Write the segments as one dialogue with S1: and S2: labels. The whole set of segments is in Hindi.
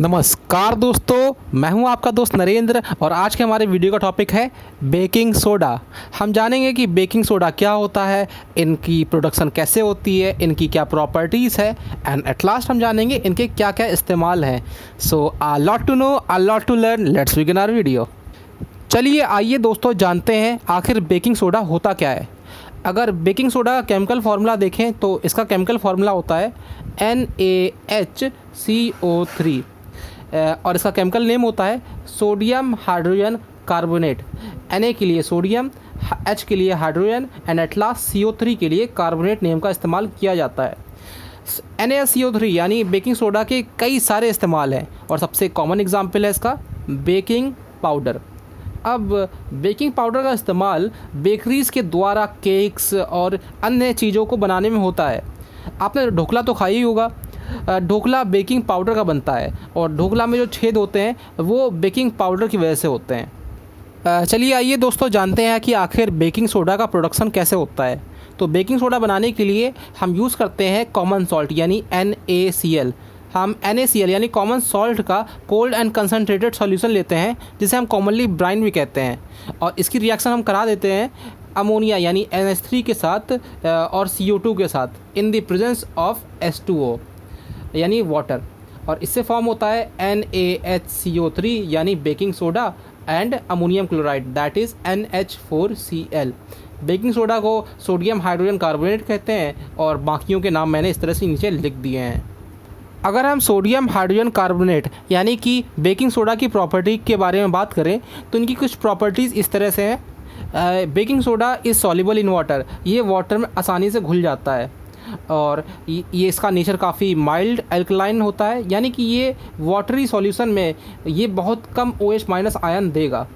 S1: नमस्कार दोस्तों, मैं हूं आपका दोस्त नरेंद्र और आज के हमारे वीडियो का टॉपिक है बेकिंग सोडा। हम जानेंगे कि बेकिंग सोडा क्या होता है, इनकी प्रोडक्शन कैसे होती है, इनकी क्या प्रॉपर्टीज़ है एंड एट लास्ट हम जानेंगे इनके क्या क्या इस्तेमाल हैं। So a lot to know, a lot to learn, let's begin our video. चलिए आइए दोस्तों जानते हैं आखिर बेकिंग सोडा होता क्या है। अगर बेकिंग सोडा का केमिकल फार्मूला देखें तो इसका केमिकल फार्मूला होता है NaHCO3 और इसका केमिकल नेम होता है सोडियम हाइड्रोजन कार्बोनेट। Na के लिए सोडियम, H के लिए hydrogen and at last CO3 के लिए कार्बोनेट नेम का इस्तेमाल किया जाता है। NaCO3 यानी बेकिंग सोडा के कई सारे इस्तेमाल हैं और सबसे कॉमन एग्जांपल है इसका बेकिंग पाउडर। अब बेकिंग पाउडर का इस्तेमाल बेकरीज़ के द्वारा केक्स और अन्य चीज़ों को बनाने में होता है। आपने ढोकला तो खाया ही होगा। ढोकला बेकिंग पाउडर का बनता है और ढोकला में जो छेद होते हैं वो बेकिंग पाउडर की वजह से होते हैं। चलिए आइए दोस्तों जानते हैं कि आखिर बेकिंग सोडा का प्रोडक्शन कैसे होता है। तो बेकिंग सोडा बनाने के लिए हम यूज़ करते हैं कॉमन सॉल्ट यानी NaCl। हम NaCl यानी कॉमन सॉल्ट का कोल्ड एंड कंसनट्रेटेड सॉल्यूशन लेते हैं जिसे हम कॉमनली ब्राइन भी कहते हैं और इसकी रिएक्शन हम करा देते हैं अमोनिया यानी NH3 के साथ और CO2 के साथ in the presence of H2O यानी वाटर, और इससे फॉर्म होता है NaHCO3 यानी baking soda and ammonium chloride that is NH4Cl। Baking soda को सोडियम हाइड्रोजन कार्बोनेट कहते हैं और बाकियों के नाम मैंने इस तरह से नीचे लिख दिए हैं। अगर हम सोडियम हाइड्रोजन कार्बोनेट यानी कि बेकिंग सोडा की प्रॉपर्टी के बारे में बात करें तो इनकी कुछ प्रॉपर्टीज़ इस तरह से हैं। Baking soda is soluble in water, ये वाटर में आसानी से घुल जाता है और ये इसका नेचर काफ़ी माइल्ड एल्कलाइन होता है यानी कि ये वाटरी सॉल्यूशन में ये बहुत कम OH माइनस आयन देगा।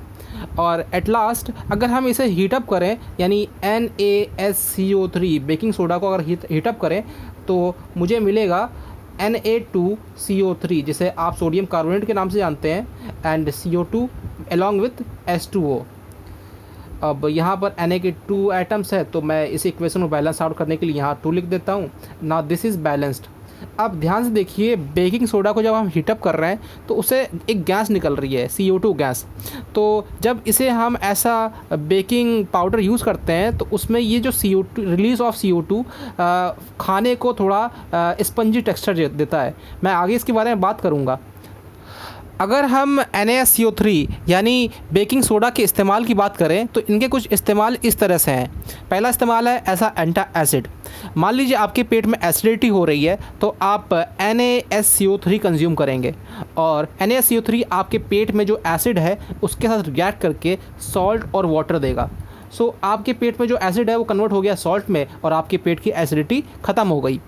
S1: और एट लास्ट अगर हम इसे हीटअप करें यानी NaSCO3 बेकिंग सोडा को अगर हीटअप करें तो मुझे मिलेगा Na2CO3 जिसे आप सोडियम कार्बोनेट के नाम से जानते हैं and CO2 along with H2O। अब यहाँ पर Na के 2 एटम्स है तो मैं इस इक्वेशन को बैलेंस आउट करने के लिए यहाँ 2 लिख देता हूँ। Now this is balanced. अब ध्यान से देखिए बेकिंग सोडा को जब हम हीटअप कर रहे हैं तो उसे एक गैस निकल रही है CO2 गैस। तो जब इसे हम ऐसा बेकिंग पाउडर यूज़ करते हैं तो उसमें ये जो CO2 रिलीज ऑफ CO2 खाने को थोड़ा स्पंजी टेक्सचर देता है। मैं आगे इसके बारे में बात करूँगा। अगर हम NaCO3 यानी बेकिंग सोडा के इस्तेमाल की बात करें तो इनके कुछ इस्तेमाल इस तरह से हैं। पहला इस्तेमाल है ऐसा एंटा एसिड। मान लीजिए आपके पेट में एसिडिटी हो रही है तो आप NaSCO3 कंज्यूम करेंगे और NaSCO3 आपके पेट में जो एसिड है उसके साथ रिएक्ट करके सॉल्ट और वाटर देगा। सो आपके पेट में जो एसिड है वो कन्वर्ट हो गया सॉल्ट में और आपके पेट की एसिडिटी ख़त्म हो गई।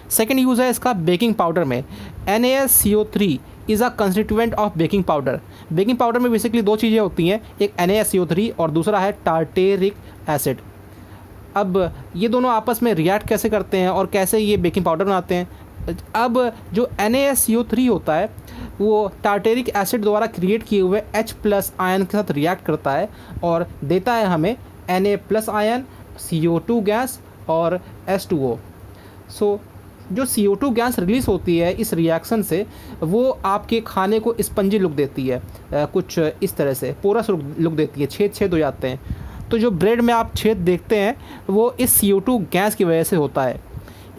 S1: सेकेंड यूज़ है इसका बेकिंग पाउडर में। NaCO3 is a constituent of baking powder. Baking powder में बेसिकली 2 चीज़ें होती हैं, एक NaCO3 और दूसरा है टार्टेरिक एसिड। अब ये दोनों आपस में रिएक्ट कैसे करते हैं और कैसे ये बेकिंग पाउडर बनाते हैं। अब जो NaCO3 होता है वो टार्टेरिक एसिड द्वारा क्रिएट किए हुए H+ आयन के साथ रिएक्ट करता है और देता है हमें Na+ आयन, CO2 गैस और H2O। सो जो CO2 गैस रिलीज़ होती है इस रिएक्शन से वो आपके खाने को स्पंजी लुक देती है, कुछ इस तरह से पोरस लुक देती है, छेद हो जाते हैं। तो जो ब्रेड में आप छेद देखते हैं वो इस CO2 गैस की वजह से होता है।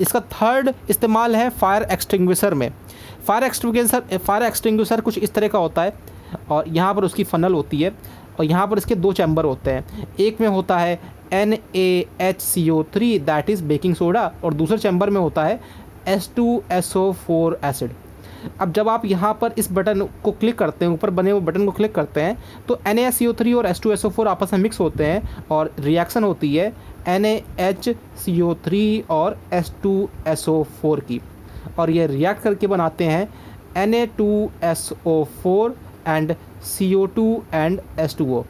S1: इसका थर्ड इस्तेमाल है फायर एक्सटिंग्विशर में। फायर एक्सटिंग्विशर कुछ इस तरह का होता है और यहाँ पर उसकी फनल होती है और यहाँ पर इसके 2 चैम्बर होते हैं। एक में होता है NaHCO3 that is baking soda और दूसरे चैम्बर में होता है H2SO4 एसिड। अब जब आप यहाँ पर इस बटन को क्लिक करते हैं, ऊपर बने हुए बटन को क्लिक करते हैं तो NaCO3 और H2SO4 आपस में मिक्स होते हैं और रिएक्शन होती है NaHCO3 और H2SO4 की और ये रिएक्ट करके बनाते हैं Na2SO4 and CO2 and H2O।